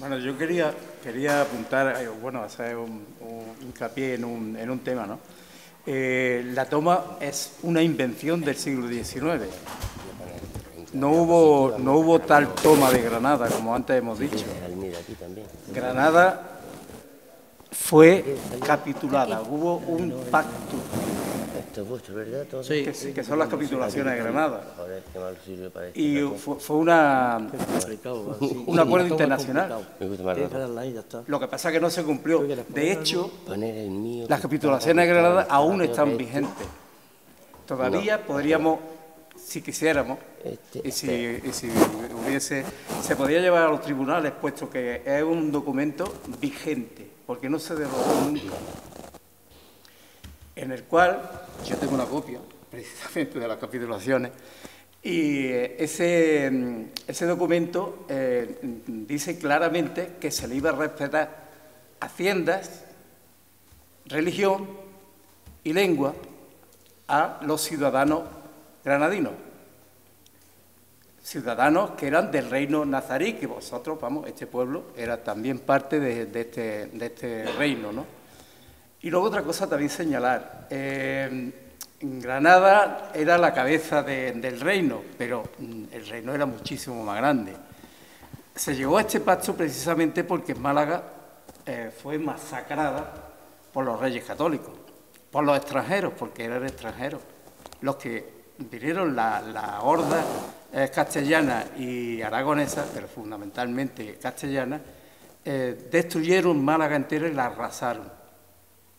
Bueno, yo quería apuntar, bueno, hacer un hincapié en un tema, ¿no? La toma es una invención del siglo XIX. No hubo tal toma de Granada, como antes hemos dicho. Granada fue capitulada, hubo un pacto. Esto es vuestro, ¿verdad? Que son las capitulaciones de Granada. Y fue un acuerdo internacional. Lo que pasa es que no se cumplió. De hecho, las capitulaciones de Granada aún están vigentes. Todavía podríamos, si quisiéramos, y si hubiese, se podría llevar a los tribunales, puesto que es un documento vigente, porque no se derogó nunca. En el cual, yo tengo una copia, precisamente, de las capitulaciones, y ese documento dice claramente que se le iba a respetar haciendas, religión y lengua a los ciudadanos granadinos. Ciudadanos que eran del reino nazarí, que vosotros, vamos, este pueblo era también parte de este reino, ¿no? Y luego otra cosa también señalar, Granada era la cabeza del reino, pero el reino era muchísimo más grande. Se llegó a este pacto precisamente porque Málaga fue masacrada por los reyes católicos, por los extranjeros, porque eran extranjeros. Los que vinieron, la horda castellana y aragonesa, pero fundamentalmente castellana, destruyeron Málaga entera y la arrasaron.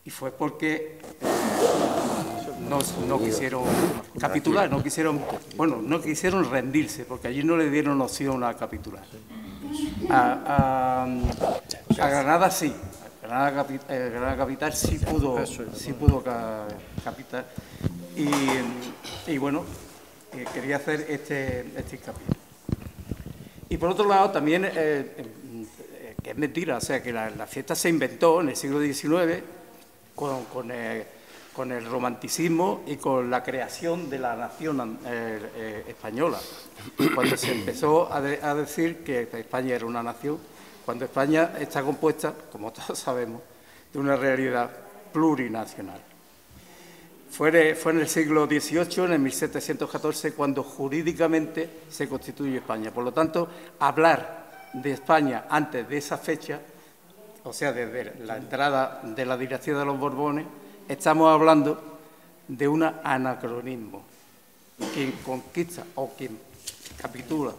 Y fue porque no quisieron capitular, no quisieron rendirse, porque allí no le dieron opción a capitular. A Granada sí, Granada capital sí pudo capital. Y bueno, quería hacer este hincapié. Y por otro lado también, que es mentira, o sea que la fiesta se inventó en el siglo XIX, con el romanticismo y con la creación de la nación española. Cuando se empezó a decir que España era una nación, cuando España está compuesta, como todos sabemos, de una realidad plurinacional. Fue en el siglo XVIII, en el 1714, cuando jurídicamente se constituye España. Por lo tanto, hablar de España antes de esa fecha, o sea, desde la entrada de la dinastía de los Borbones, estamos hablando de un anacronismo. Quien conquista o quien capitula,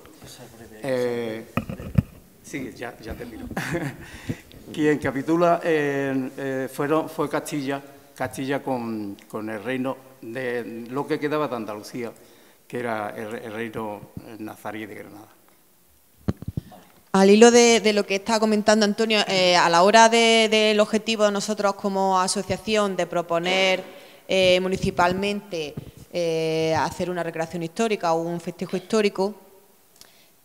sí, ya termino. Quien capitula fue Castilla con el reino de lo que quedaba de Andalucía, que era el reino nazarí de Granada. Al hilo de lo que está comentando Antonio, a la hora del objetivo de nosotros como asociación de proponer municipalmente hacer una recreación histórica o un festejo histórico,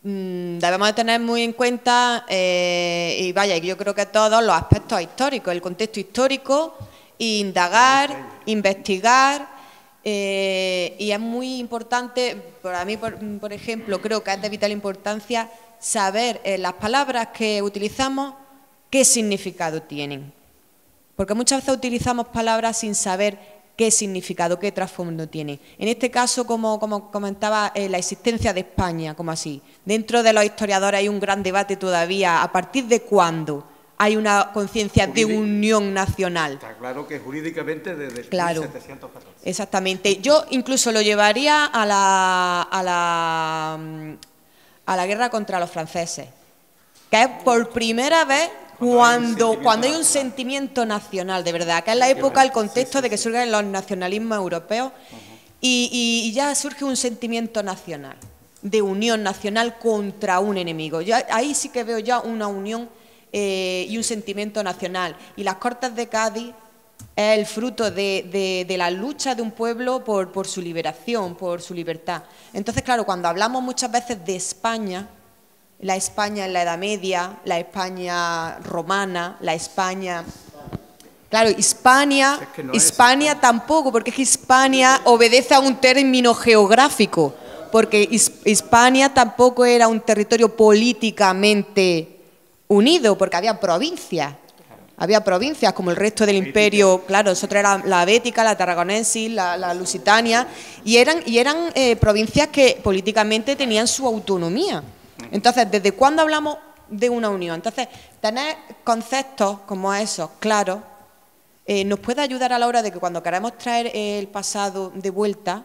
debemos de tener muy en cuenta, y vaya, yo creo que todos los aspectos históricos, el contexto histórico, indagar, investigar, y es muy importante, para mí, por ejemplo, creo que es de vital importancia saber las palabras que utilizamos qué significado tienen. Porque muchas veces utilizamos palabras sin saber qué significado, qué trasfondo tienen. En este caso, como comentaba, la existencia de España, como así. Dentro de los historiadores hay un gran debate todavía, ¿a partir de cuándo hay una conciencia de unión nacional? Está claro que jurídicamente desde el 1714. Exactamente. Yo incluso lo llevaría a la guerra contra los franceses, que es por primera vez cuando hay un sentimiento nacional, de verdad, que es la época, el contexto de que surgen los nacionalismos europeos y ya surge un sentimiento nacional, de unión nacional contra un enemigo. Yo ahí sí que veo ya una unión y un sentimiento nacional. Y las Cortes de Cádiz es el fruto de la lucha de un pueblo por su liberación, por su libertad. Entonces, claro, cuando hablamos muchas veces de España, la España en la Edad Media, la España romana, la España... Claro, Hispania, es que no Hispania tampoco, porque es que Hispania obedece a un término geográfico, porque Hispania tampoco era un territorio políticamente unido, porque había provincias. Había provincias como el resto del imperio, claro, nosotros era la Bética, la Tarraconensis, la Lusitania, y eran provincias que políticamente tenían su autonomía. Entonces, ¿desde cuándo hablamos de una unión? Entonces, tener conceptos como esos claros nos puede ayudar a la hora de que cuando queremos traer el pasado de vuelta,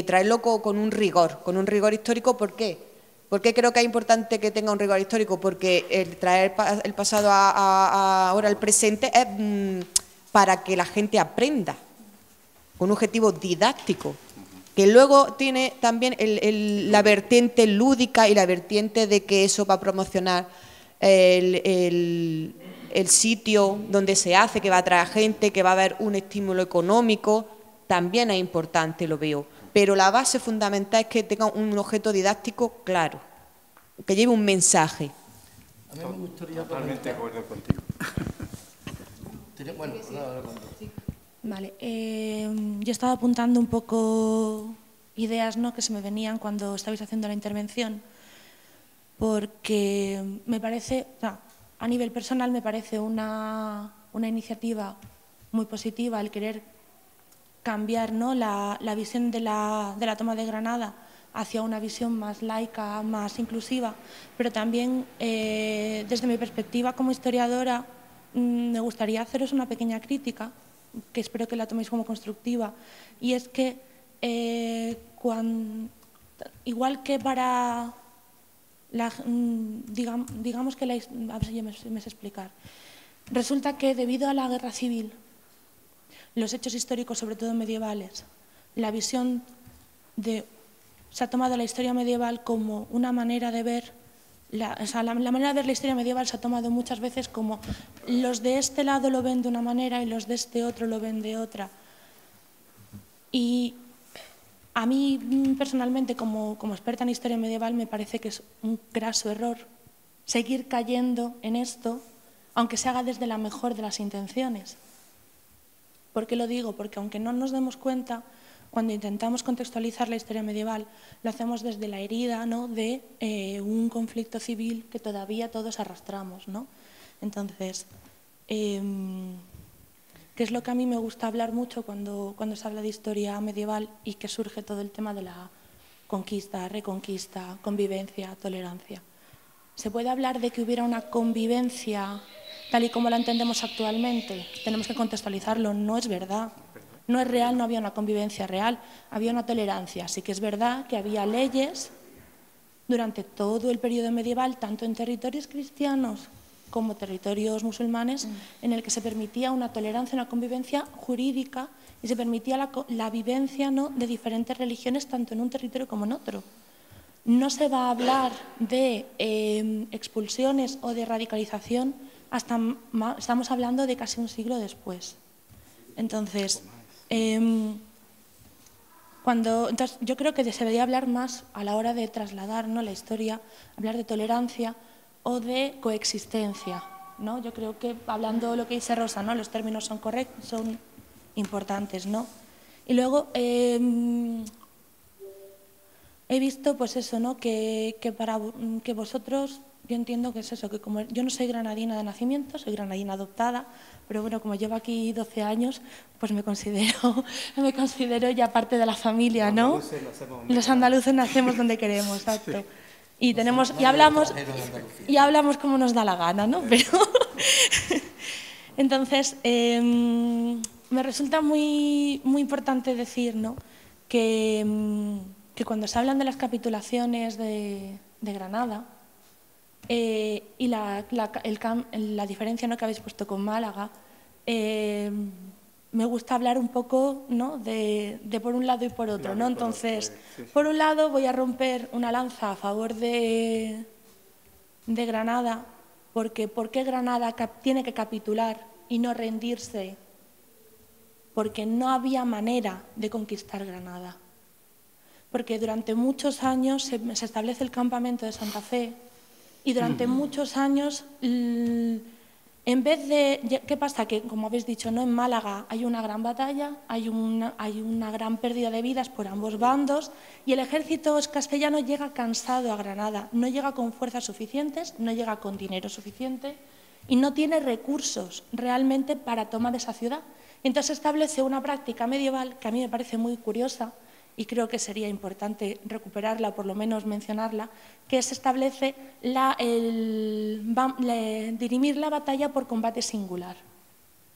traerlo con un rigor histórico. ¿Por qué? ¿Por qué creo que es importante que tenga un rigor histórico? Porque el traer el pasado ahora al presente es para que la gente aprenda, con un objetivo didáctico, que luego tiene también la vertiente lúdica y la vertiente de que eso va a promocionar el sitio donde se hace, que va a atraer gente, que va a haber un estímulo económico, también es importante, lo veo. Pero la base fundamental es que tenga un objeto didáctico claro, que lleve un mensaje. A mí me gustaría Totalmente de acuerdo contigo. Bueno, Vale, yo estaba apuntando un poco ideas, ¿no?, que se me venían cuando estabais haciendo la intervención, porque me parece, a nivel personal me parece una iniciativa muy positiva el querer cambiar, ¿no?, la visión de la toma de Granada hacia una visión más laica, más inclusiva, pero también desde mi perspectiva como historiadora me gustaría haceros una pequeña crítica, que espero que la toméis como constructiva, y es que igual que para digamos que a ver si me sé explicar, resulta que debido a la guerra civil, los hechos históricos, sobre todo medievales, la visión se ha tomado la historia medieval como una manera de ver, la manera de ver la historia medieval se ha tomado muchas veces como los de este lado lo ven de una manera y los de este otro lo ven de otra. Y a mí personalmente, como experta en historia medieval, me parece que es un graso error seguir cayendo en esto, aunque se haga desde la mejor de las intenciones. ¿Por qué lo digo? Porque aunque no nos demos cuenta, cuando intentamos contextualizar la historia medieval, lo hacemos desde la herida, ¿no?, de un conflicto civil que todavía todos arrastramos, ¿no? Entonces, ¿qué es lo que a mí me gusta hablar mucho cuando se habla de historia medieval y que surge todo el tema de la conquista, reconquista, convivencia, tolerancia? ¿Se puede hablar de que hubiera una convivencia tal y como la entendemos actualmente? Tenemos que contextualizarlo, no es verdad. No es real, no había una convivencia real, había una tolerancia. Sí que es verdad que había leyes durante todo el periodo medieval, tanto en territorios cristianos como territorios musulmanes, en el que se permitía una tolerancia, una convivencia jurídica y se permitía la vivencia, ¿no?, de diferentes religiones tanto en un territorio como en otro. No se va a hablar de expulsiones o de radicalización estamos hablando de casi un siglo después. Entonces, entonces yo creo que se debería hablar más a la hora de trasladar, ¿no?, la historia, hablar de tolerancia o de coexistencia, ¿no? Yo creo que hablando lo que dice Rosa, ¿no?, los términos son correctos, son importantes, ¿no? Y luego he visto, pues eso, ¿no?, que vosotros, yo entiendo que es eso, que como yo no soy granadina de nacimiento, soy granadina adoptada, pero bueno, como llevo aquí 12 años, pues me considero ya parte de la familia, ¿no? Los andaluces nacemos donde queremos, exacto. Y hablamos como nos da la gana, ¿no? Pero entonces, me resulta muy importante decir, ¿no?, que cuando se hablan de las capitulaciones de Granada, y la diferencia, ¿no?, que habéis puesto con Málaga, me gusta hablar un poco, ¿no?, de por un lado y por otro, ¿no? Entonces, por un lado voy a romper una lanza a favor de Granada, porque ¿por qué Granada tiene que capitular y no rendirse? Porque no había manera de conquistar Granada. Porque durante muchos años se establece el campamento de Santa Fe y durante muchos años En vez de, ¿qué pasa? Que, como habéis dicho, ¿no? En Málaga hay una gran batalla, hay una gran pérdida de vidas por ambos bandos y el ejército castellano llega cansado a Granada, no llega con fuerzas suficientes, no llega con dinero suficiente y no tiene recursos realmente para tomar esa ciudad. Entonces establece una práctica medieval que a mí me parece muy curiosa y creo que sería importante recuperarla o por lo menos mencionarla, que se establece dirimir la batalla por combate singular.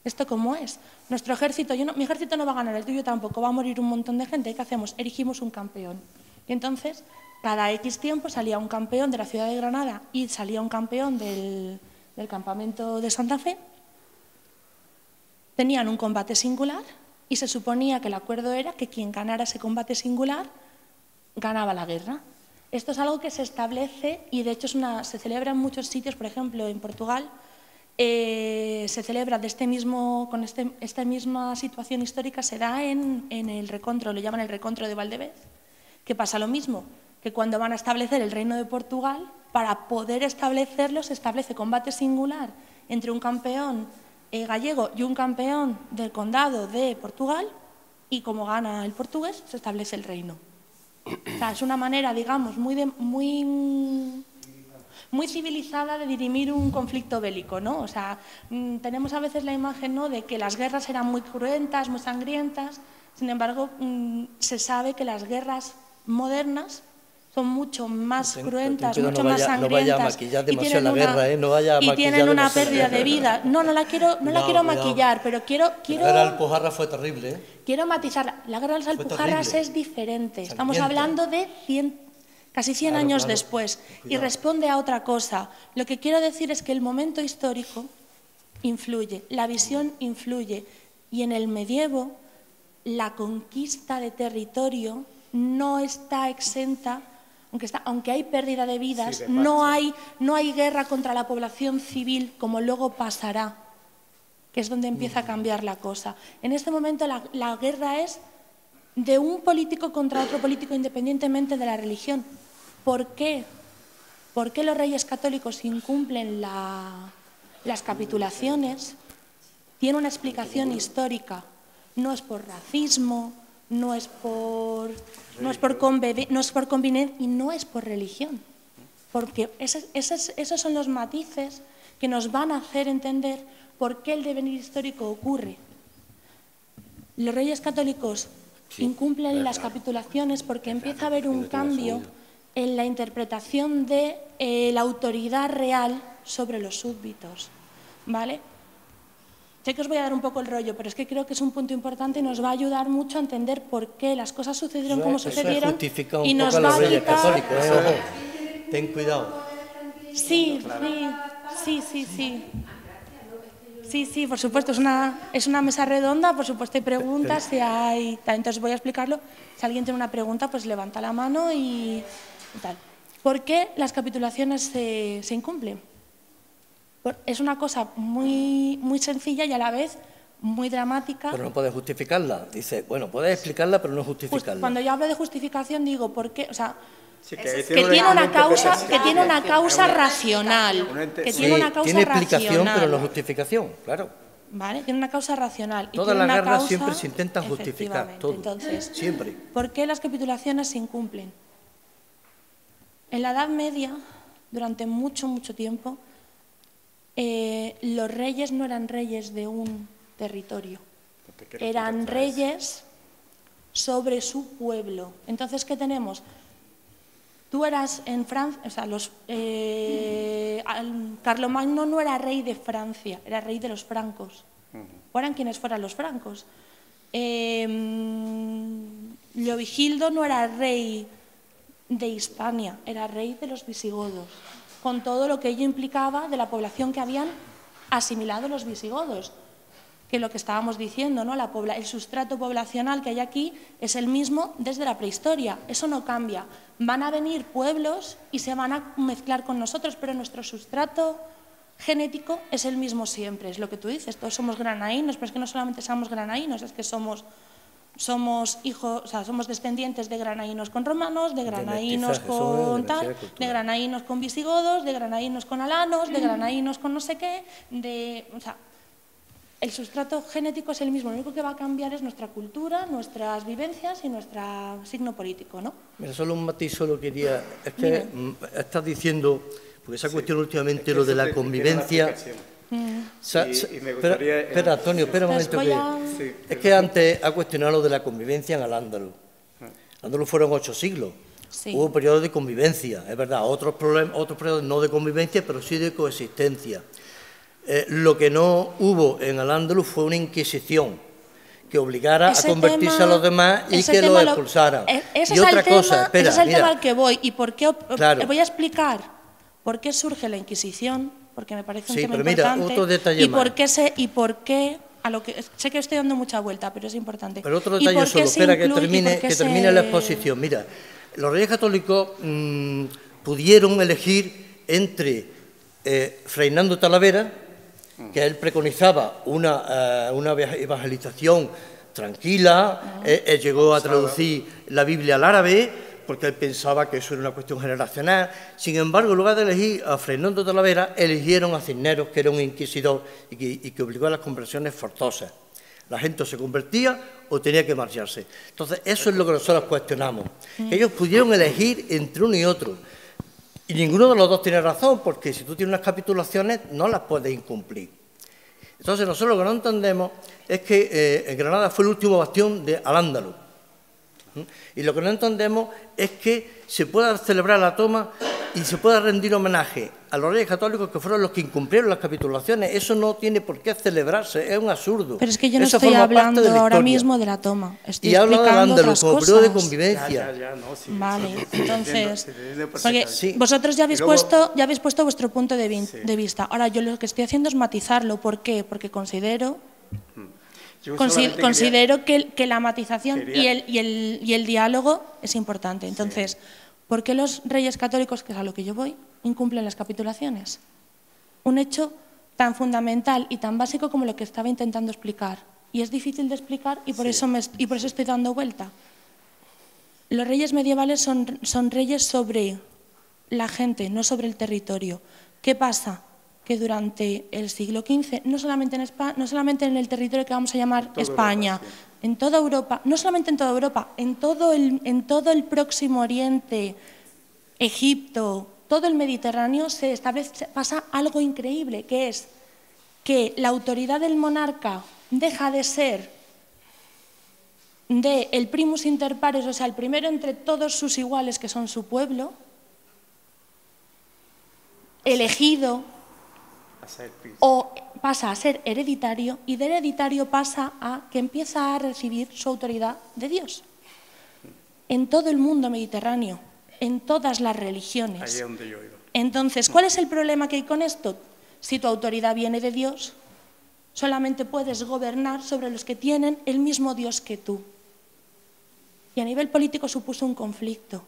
¿Esto cómo es? Nuestro ejército, mi ejército no va a ganar, el tuyo tampoco, va a morir un montón de gente. ¿Qué hacemos? Erigimos un campeón. Y entonces, cada X tiempo salía un campeón de la ciudad de Granada y salía un campeón del campamento de Santa Fe. Tenían un combate singular y se suponía que el acuerdo era que quien ganara ese combate singular ganaba la guerra. Esto es algo que se establece y de hecho se celebra en muchos sitios, por ejemplo en Portugal, se celebra con esta misma situación histórica, se da en el Recontro, lo llaman el Recontro de Valdevez, que pasa lo mismo, que cuando van a establecer el Reino de Portugal, para poder establecerlo se establece combate singular entre un campeón gallego y un campeón del condado de Portugal y como gana el portugués se establece el reino. O sea, es una manera, digamos, muy civilizada de dirimir un conflicto bélico, ¿no? O sea, tenemos a veces la imagen, ¿no?, de que las guerras eran muy cruentas, muy sangrientas, sin embargo, se sabe que las guerras modernas son mucho más cruentas, mucho más sangrientas. No vaya a maquillar demasiado la guerra, ¿eh? No vaya a y maquillar tienen una demasiado. pérdida de vida. No la quiero maquillar, pero quiero... La guerra de Alpujarras fue terrible, ¿eh? Quiero matizarla. La guerra de las Alpujarras es diferente. Estamos hablando de casi 100 años después y responde a otra cosa. Lo que quiero decir es que el momento histórico influye, la visión influye y en el medievo la conquista de territorio no está exenta. Aunque hay pérdida de vidas, no hay guerra contra la población civil como luego pasará, que es donde empieza a cambiar la cosa. En este momento la guerra es de un político contra otro político independientemente de la religión. ¿Por qué? ¿Por qué los reyes católicos incumplen las capitulaciones? Tiene una explicación histórica. No es por racismo, no es por conveniencia y no es por religión. Porque esos son los matices que nos van a hacer entender por qué el devenir histórico ocurre. Los reyes católicos incumplen las capitulaciones porque empieza a haber un cambio en la interpretación de la autoridad real sobre los súbditos, ¿vale? Sé que os voy a dar un poco el rollo, pero es que creo que es un punto importante y nos va a ayudar mucho a entender por qué las cosas sucedieron como sucedieron y nos va a quitar... Ten cuidado. Sí, por supuesto, es una mesa redonda, por supuesto hay preguntas, entonces voy a explicarlo. Si alguien tiene una pregunta, pues levanta la mano y tal. ¿Por qué las capitulaciones se incumplen? Es una cosa muy sencilla y a la vez muy dramática. Pero no puedes justificarla. Dice, bueno, puedes explicarla, pero no justificarla. Cuando yo hablo de justificación digo, ¿por qué? O sea, que tiene una causa racional. Tiene explicación, pero no justificación, claro. ¿Vale? Tiene una causa racional. Todas las guerras siempre se intentan justificar, todo. Entonces, siempre. ¿Por qué las capitulaciones se incumplen? En la Edad Media, durante mucho tiempo, los reyes no eran reyes de un territorio, eran reyes sobre su pueblo. Entonces, ¿qué tenemos? Tú eras en Francia, o sea, Carlomagno no era rey de Francia, era rey de los francos. Fueran quienes fueran los francos. Leovigildo no era rey de Hispania, era rey de los visigodos, con todo lo que ello implicaba de la población que habían asimilado los visigodos, que lo que estábamos diciendo, ¿no? El sustrato poblacional que hay aquí es el mismo desde la prehistoria, eso no cambia. Van a venir pueblos y se van a mezclar con nosotros, pero nuestro sustrato genético es el mismo siempre, es lo que tú dices, todos somos granaínos, pero es que no solamente somos granaínos, es que somos somos hijos, o sea, somos descendientes de granaínos con romanos, de granaínos con tal, de granaínos con visigodos, de granaínos con alanos, de granaínos con no sé qué, o sea, el sustrato genético es el mismo, lo único que va a cambiar es nuestra cultura, nuestras vivencias y nuestro signo político, ¿no? Mira, solo un matiz, solo quería... Es que estás diciendo, porque esa cuestión últimamente, lo de la convivencia... Espera, Antonio, espera un momento. Es que antes ha cuestionado lo de la convivencia en Al-Ándalus. Al-Ándalus fueron 8 siglos. Sí. Hubo periodos de convivencia, es verdad, otros periodos no de convivencia, pero sí de coexistencia. Lo que no hubo en Al-Ándalus fue una inquisición que obligara a convertirse a los demás y que los expulsaran. Y otra cosa, espera, ese es el tema al que voy. ¿Y por qué? Claro. Voy a explicar por qué surge la Inquisición, porque me parece un tema importante. Otro detalle y por qué a lo que sé que estoy dando mucha vuelta, pero es importante. Pero otro detalle solo, espera que termine la exposición. Mira, los Reyes Católicos pudieron elegir entre Fray Hernando Talavera, que él preconizaba una evangelización tranquila, él llegó a traducir la Biblia al árabe, porque él pensaba que eso era una cuestión generacional. Sin embargo, en lugar de elegir a Fray Hernando Talavera, eligieron a Cisneros, que era un inquisidor y que obligó a las conversiones forzosas. La gente se convertía o tenía que marcharse. Entonces, eso es lo que nosotros cuestionamos. Ellos pudieron elegir entre uno y otro. Y ninguno de los dos tiene razón, porque si tú tienes unas capitulaciones, no las puedes incumplir. Entonces, nosotros lo que no entendemos es que en Granada fue el último bastión de Al-Ándalus. Y lo que no entendemos es que se pueda celebrar la toma y se pueda rendir homenaje a los Reyes Católicos, que fueron los que incumplieron las capitulaciones. Eso no tiene por qué celebrarse, es un absurdo. Pero es que yo no estoy hablando ahora mismo de la toma. Estoy explicando otras cosas. Periodo de convivencia. Vale, entonces, porque vosotros ya habéis puesto vuestro punto de vista. Ahora, yo lo que estoy haciendo es matizarlo. ¿Por qué? Porque considero que la matización y el diálogo es importante. Entonces, ¿por qué los Reyes Católicos, que es a lo que yo voy, incumplen las capitulaciones? Un hecho tan fundamental y tan básico como lo que estaba intentando explicar. Y es difícil de explicar y por eso estoy dando vuelta. Los reyes medievales son reyes sobre la gente, no sobre el territorio. ¿Qué pasa? Que durante el siglo XV, no solamente en el territorio que vamos a llamar España, en toda Europa, no solamente en toda Europa, en todo el Próximo Oriente, Egipto, todo el Mediterráneo, pasa algo increíble, que es que la autoridad del monarca deja de ser el primus inter pares, o sea, el primero entre todos sus iguales, que son su pueblo, elegido, o pasa a ser hereditario, y de hereditario pasa a que empieza a recibir su autoridad de Dios. En todo el mundo mediterráneo, en todas las religiones. Ahí es donde yo iba. Entonces, ¿cuál es el problema que hay con esto? Si tu autoridad viene de Dios, solamente puedes gobernar sobre los que tienen el mismo Dios que tú. Y a nivel político supuso un conflicto.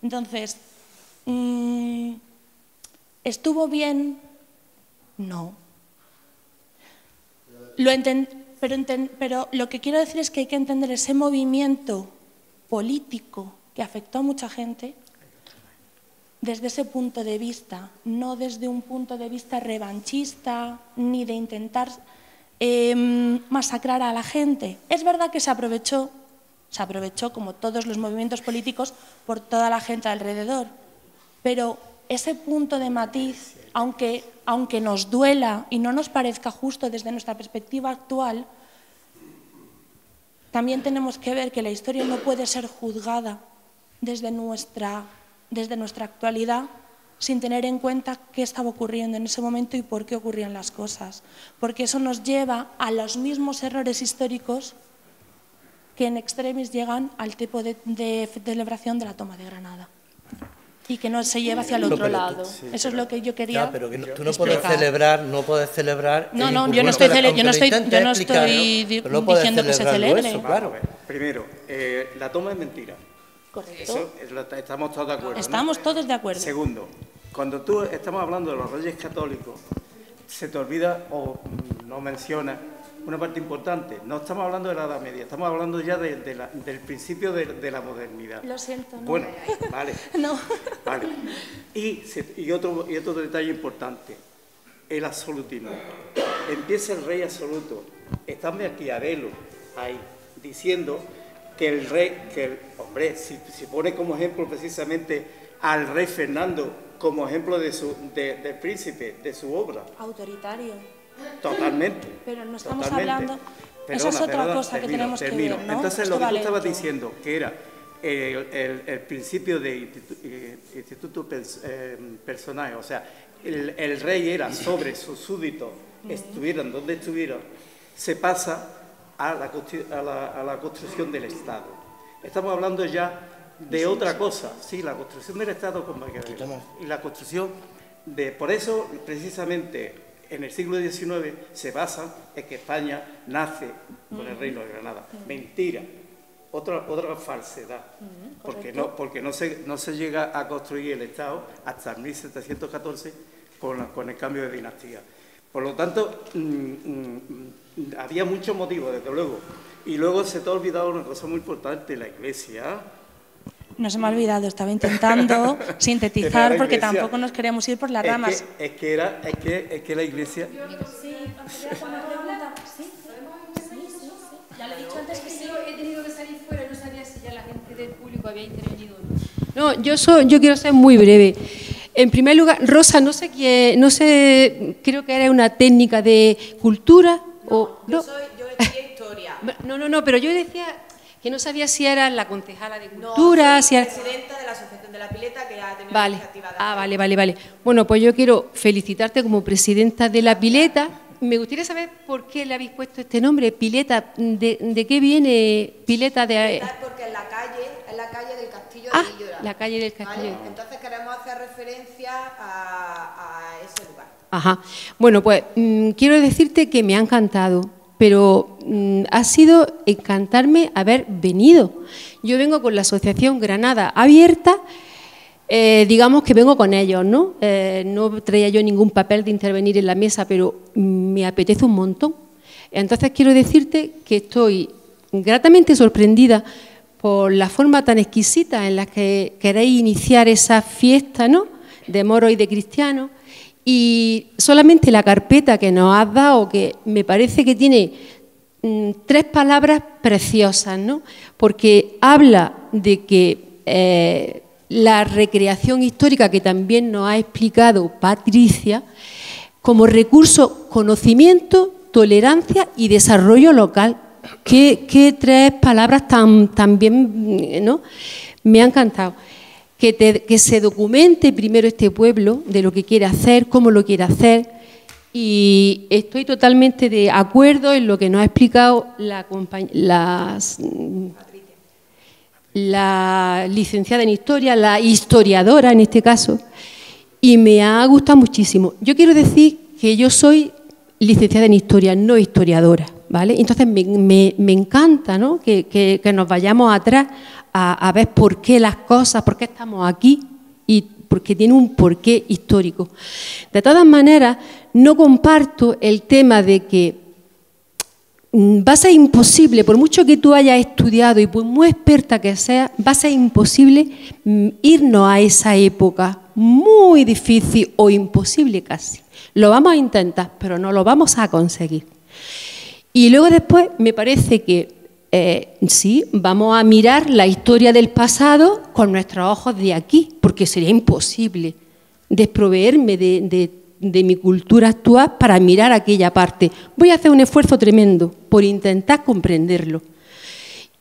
Entonces, ¿estuvo bien? No. Pero lo que quiero decir es que hay que entender ese movimiento político que afectó a mucha gente desde ese punto de vista, no desde un punto de vista revanchista ni de intentar masacrar a la gente. Es verdad que se aprovechó como todos los movimientos políticos por toda la gente alrededor, pero ese punto de matiz, aunque nos duela y no nos parezca justo desde nuestra perspectiva actual, también tenemos que ver que la historia no puede ser juzgada desde nuestra actualidad sin tener en cuenta qué estaba ocurriendo en ese momento y por qué ocurrían las cosas. Porque eso nos lleva a los mismos errores históricos que en extremis llegan al tipo de celebración de la toma de Granada. Y que no se lleva hacia el otro lado. Eso es lo que yo quería pero que tú no puedes celebrar. No, yo no estoy diciendo que se celebre. Eso, claro. Primero, la toma es mentira. Correcto. Estamos todos de acuerdo. Estamos todos de acuerdo. Segundo, cuando tú estamos hablando de los Reyes Católicos, se te olvida o no mencionas una parte importante. No estamos hablando de la Edad Media, estamos hablando ya del principio de la modernidad. Lo siento, ¿no? Bueno, vale. No. Vale. Y otro detalle importante, el absolutismo. Empieza el rey absoluto. Está Maquiavelo ahí, diciendo que el rey, hombre, si pone como ejemplo precisamente al rey Fernando, como ejemplo del príncipe, de su obra. Autoritario. Totalmente. Pero no estamos totalmente. hablando... Esa es otra cosa que tenemos que ver, ¿no? Entonces, Esto lo que tú vale estabas todo. diciendo, que era el principio de instituto personaje, o sea, el rey era sobre sus súbditos, estuvieran donde estuvieran, se pasa a la construcción del Estado. Estamos hablando ya de otra cosa, sí, la construcción del Estado con Maquiavelo. Y la construcción por eso, precisamente, en el siglo XIX se basa en que España nace con el Reino de Granada. Mentira, otra falsedad, porque no se llega a construir el Estado hasta 1714 con el cambio de dinastía. Por lo tanto, había muchos motivos, desde luego. Y luego se te ha olvidado una cosa muy importante, la Iglesia. No se me ha olvidado, estaba intentando sintetizar porque tampoco nos queremos ir por las ramas. Es que la Iglesia... Sí, ya le he dicho antes que sí, he tenido que salir fuera, no sabía si ya la gente del público había intervenido o no. No, yo quiero ser muy breve. En primer lugar, Rosa, no sé, creo que era una técnica de cultura o... Yo estudié historia. No, pero yo decía... que no sabía si era la concejala de Cultura, soy si era... presidenta de la Asociación de la Pileta, que ha tenido la iniciativa de... Vale. Bueno, pues yo quiero felicitarte como presidenta de la Pileta. Me gustaría saber por qué le habéis puesto este nombre, Pileta. ¿De qué viene Pileta? Porque es la calle del Castillo de Illora. La calle del Castillo. ¿Vale? Entonces queremos hacer referencia a ese lugar. Ajá. Bueno, pues quiero decirte que me ha encantado. Pero ha sido encantarme haber venido. Yo vengo con la Asociación Granada Abierta, digamos que vengo con ellos, ¿no? No traía yo ningún papel de intervenir en la mesa, pero me apetece un montón. Entonces quiero decirte que estoy gratamente sorprendida por la forma tan exquisita en la que queréis iniciar esa fiesta, ¿no?, de moros y de cristianos. Y solamente la carpeta que nos has dado, que me parece que tiene 3 palabras preciosas, ¿no? Porque habla de que la recreación histórica, que también nos ha explicado Patricia, como recurso, conocimiento, tolerancia y desarrollo local. ¿Qué 3 palabras tan bien, ¿no? Me ha encantado. Que se documente primero este pueblo de lo que quiere hacer, cómo lo quiere hacer, y estoy totalmente de acuerdo en lo que nos ha explicado la licenciada en Historia, la historiadora en este caso, y me ha gustado muchísimo. Yo quiero decir que yo soy licenciada en Historia, no historiadora, ¿vale? Entonces me encanta, ¿no?, que nos vayamos atrás a ver por qué las cosas, por qué estamos aquí, y porque tiene un porqué histórico. De todas maneras, no comparto el tema de que va a ser imposible, por mucho que tú hayas estudiado y por muy experta que seas, va a ser imposible irnos a esa época, muy difícil o imposible casi. Lo vamos a intentar, pero no lo vamos a conseguir. Y luego después me parece que sí, vamos a mirar la historia del pasado con nuestros ojos de aquí, porque sería imposible desproveerme de mi cultura actual para mirar aquella parte. Voy a hacer un esfuerzo tremendo por intentar comprenderlo.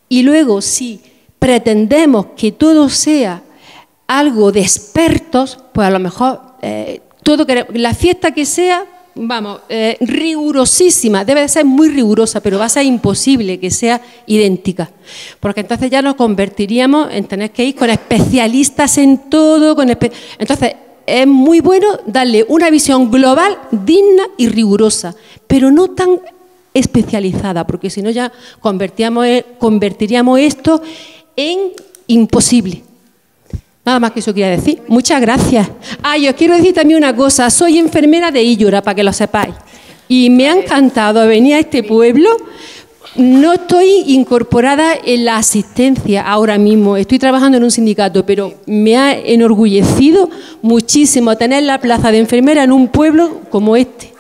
Y luego, si pretendemos que todo sea algo de expertos, pues a lo mejor la fiesta que sea, vamos, rigurosísima, debe de ser muy rigurosa, pero va a ser imposible que sea idéntica, porque entonces ya nos convertiríamos en tener que ir con especialistas en todo. Entonces, es muy bueno darle una visión global, digna y rigurosa, pero no tan especializada, porque si no ya convertiríamos esto en imposible. Nada más que eso quería decir. Muchas gracias. Y os quiero decir también una cosa. Soy enfermera de Illora, para que lo sepáis. y me ha encantado venir a este pueblo. No estoy incorporada en la asistencia ahora mismo, estoy trabajando en un sindicato, pero me ha enorgullecido muchísimo tener la plaza de enfermera en un pueblo como este.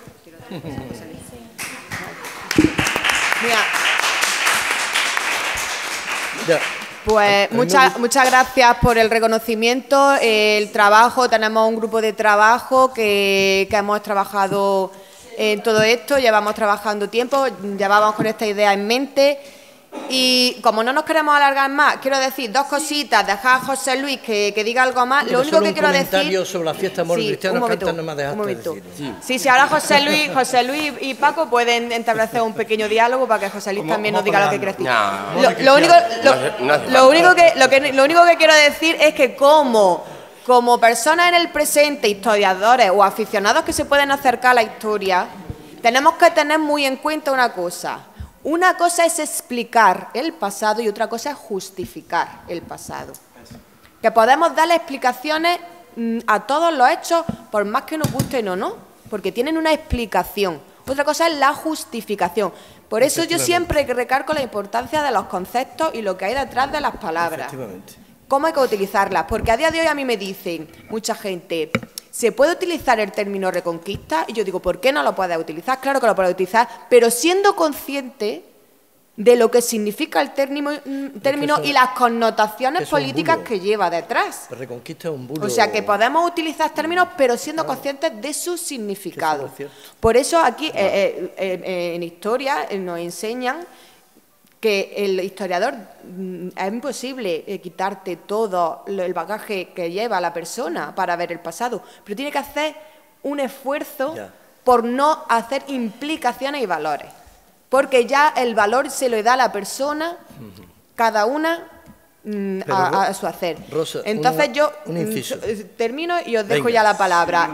Pues muchas gracias por el reconocimiento, el trabajo. Tenemos un grupo de trabajo que hemos trabajado en todo esto, llevamos trabajando tiempo, llevamos con esta idea en mente y como no nos queremos alargar más, quiero decir dos cositas, dejar a José Luis que diga algo más. Lo único que quiero decir... un comentario sobre la fiesta amor cristiano, que antes no me dejaste decir. Sí, ahora José Luis y Paco pueden establecer un pequeño diálogo para que José Luis también nos diga lo que quiere decir. Lo único que quiero decir es que como personas en el presente, historiadores o aficionados que se pueden acercar a la historia, tenemos que tener muy en cuenta una cosa. Una cosa es explicar el pasado y otra cosa es justificar el pasado. Que podemos darle explicaciones a todos los hechos, por más que nos gusten o no, porque tienen una explicación. Otra cosa es la justificación. Por eso yo siempre recalco la importancia de los conceptos y lo que hay detrás de las palabras. ¿Cómo hay que utilizarlas? Porque a día de hoy a mí me dicen mucha gente, ¿se puede utilizar el término reconquista? Y yo digo, ¿por qué no lo puedes utilizar? Claro que lo puedes utilizar, pero siendo consciente de lo que significa el término y las connotaciones políticas que lleva detrás. La reconquista es un bulo. O sea, que podemos utilizar términos, pero siendo conscientes de su significado. Por eso aquí, en historia, nos enseñan que el historiador es imposible quitarte todo el bagaje que lleva la persona para ver el pasado, pero tiene que hacer un esfuerzo por no hacer implicaciones y valores, porque ya el valor se lo da a la persona, cada una a su hacer. Rosa, entonces yo termino y os dejo ya la palabra.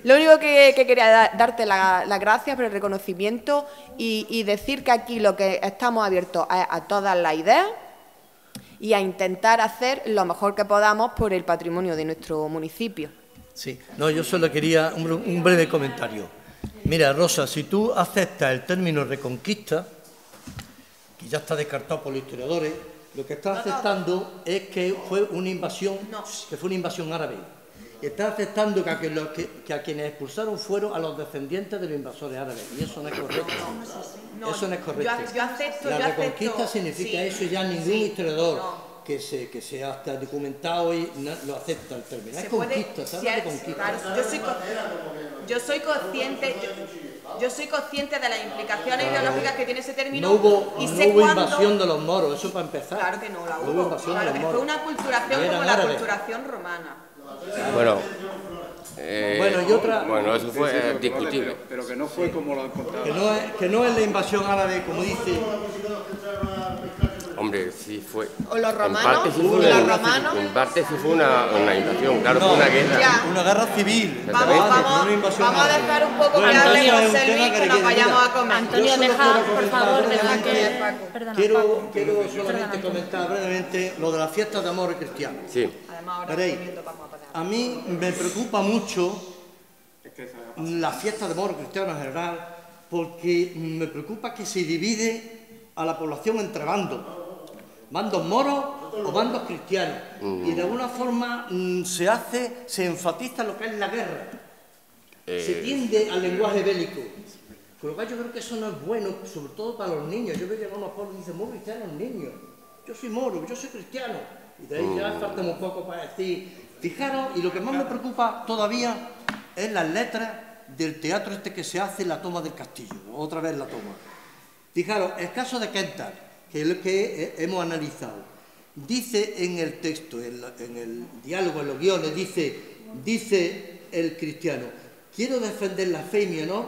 Lo único que quería darte las gracias por el reconocimiento y decir que aquí lo que estamos abiertos a todas las ideas y a intentar hacer lo mejor que podamos por el patrimonio de nuestro municipio. Sí, no, yo solo quería un breve comentario. Mira, Rosa, si tú aceptas el término reconquista, que ya está descartado por los historiadores, lo que estás aceptando es que fue una invasión, árabe. Y estás aceptando que a quienes expulsaron fueron a los descendientes de los invasores árabes. Y eso no es correcto. Eso no es correcto. La reconquista significa eso y ya ningún historiador que se ha documentado y lo acepta el término. Es conquista, ¿sabes? Reconquista. Yo soy consciente de las implicaciones ideológicas que tiene ese término. No hubo invasión de los moros, eso para empezar. Claro que no la hubo. No hubo invasión de los moros. Fue una culturación como la culturación romana. Bueno, eso fue discutible. Pero que no fue como lo han contado. Que no es la invasión árabe, como dice. Hombre, sí fue. O los romanos. En parte sí fue una invasión, claro, fue una guerra. Una guerra civil. Vamos a dejar un poco que hable José Luis, que nos vayamos a comer. Antonio, por favor, deja que... Perdona, quiero solamente comentar brevemente lo de las fiestas de amor cristiano. Sí. Veréis, a mí me preocupa mucho la fiesta de amor cristiano en general, porque me preocupa que se divide a la población entre bandos moros o bandos cristianos, y de alguna forma se enfatiza lo que es la guerra, se tiende al lenguaje bélico, con lo cual yo creo que eso no es bueno, sobre todo para los niños. Yo veo que algunos pueblos dicen muy cristianos niños, yo soy moro, yo soy cristiano, y de ahí ya falta un poco para decir, fijaros, y lo que más me preocupa todavía es las letras del teatro que se hace en la toma del castillo, otra vez la toma. Fijaros, el caso de Kentar, que es lo que hemos analizado, dice en el texto, en el diálogo, en los guiones, dice el cristiano, quiero defender la fe y mi honor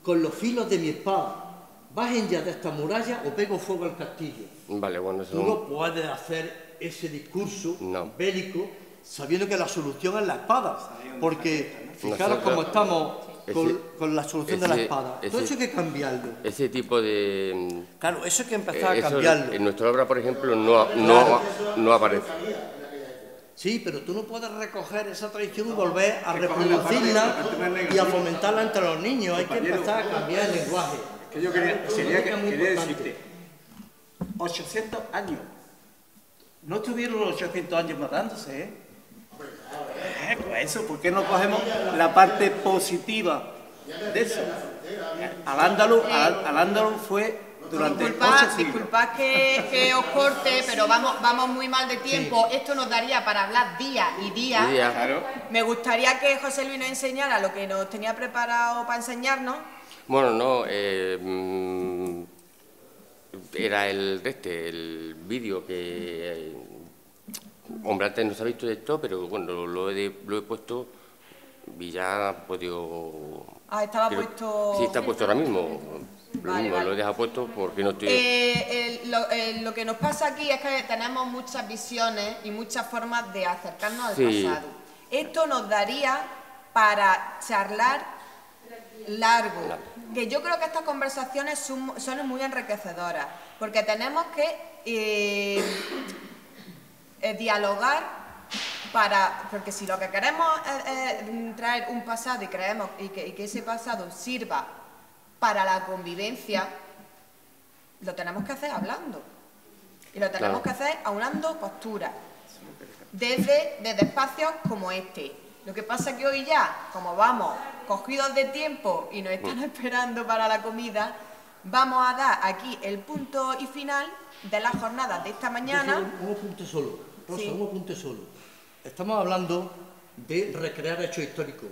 con los filos de mi espada, bajen ya de esta muralla o pego fuego al castillo. Vale, bueno, eso... Tú no puedes hacer ese discurso bélico sabiendo que la solución es la espada, porque fijaros cómo estamos con la solución de la espada. Todo eso hay que cambiarlo. Ese tipo de... Claro, eso hay que empezar a cambiarlo. En nuestra obra, por ejemplo, no aparece. Sí, pero tú no puedes recoger esa tradición y volver a reproducirla y a fomentarla entre los niños. Hay que empezar a cambiar el lenguaje. Que yo quería decirte, 800 años. No estuvieron los 800 años matándose, ¿eh? Pues eso, ¿por qué no cogemos la parte positiva de eso? Al-Ándalus fue durante 8 siglos. Disculpad que os corte, pero vamos muy mal de tiempo. Sí. Esto nos daría para hablar días y días. Claro. Me gustaría que José Luis nos enseñara lo que nos tenía preparado para enseñarnos. Bueno, no, era el vídeo que... hombre, antes no se ha visto esto, pero bueno, lo he puesto y ya he podido... Ah, estaba puesto... Sí, está puesto ahora mismo. Vale. Lo he dejado puesto porque no estoy... Lo que nos pasa aquí es que tenemos muchas visiones y muchas formas de acercarnos al pasado. Esto nos daría para charlar largo. Que yo creo que estas conversaciones son muy enriquecedoras, porque tenemos que dialogar porque si lo que queremos es traer un pasado y creemos y que ese pasado sirva para la convivencia, lo tenemos que hacer hablando. Y lo tenemos que hacer aunando posturas. Desde espacios como este. Lo que pasa es que hoy ya, como vamos cogidos de tiempo y nos están esperando para la comida, vamos a dar aquí el punto y final de las jornadas de esta mañana. Un apunte solo, Rosa, sí. Un apunte solo. Estamos hablando de recrear hechos históricos.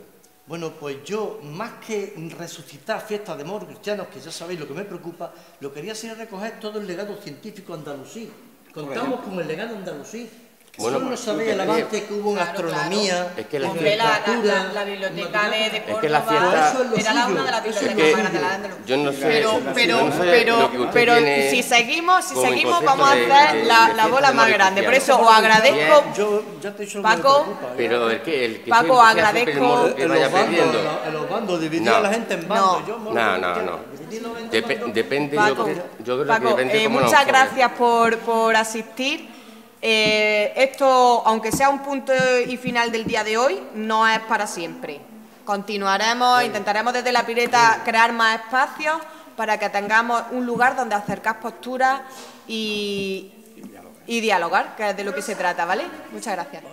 Bueno, pues yo, más que resucitar fiestas de moros cristianos, que ya sabéis lo que me preocupa, lo que quería hacer recoger todo el legado científico andalusí. Contamos con el legado andalusí. Bueno, no sabéis el avance que hubo en astronomía, es que la biblioteca de Córdoba, es que la fiesta, era una de las bibliotecas más grandes de la Andaluz. Yo no sé, pero si seguimos vamos a hacer la bola más grande. Por eso os agradezco, Paco, pero el que Paco, agradezco que vaya perdiendo. En los bandos, dividir a la gente en bandos. No. Depende, yo creo Paco, que depende cómo muchas gracias por asistir. Esto, aunque sea un punto y final del día de hoy, no es para siempre. Continuaremos, intentaremos desde la Pireta crear más espacios para que tengamos un lugar donde acercar posturas y dialogar, que es de lo que se trata, ¿vale? Muchas gracias.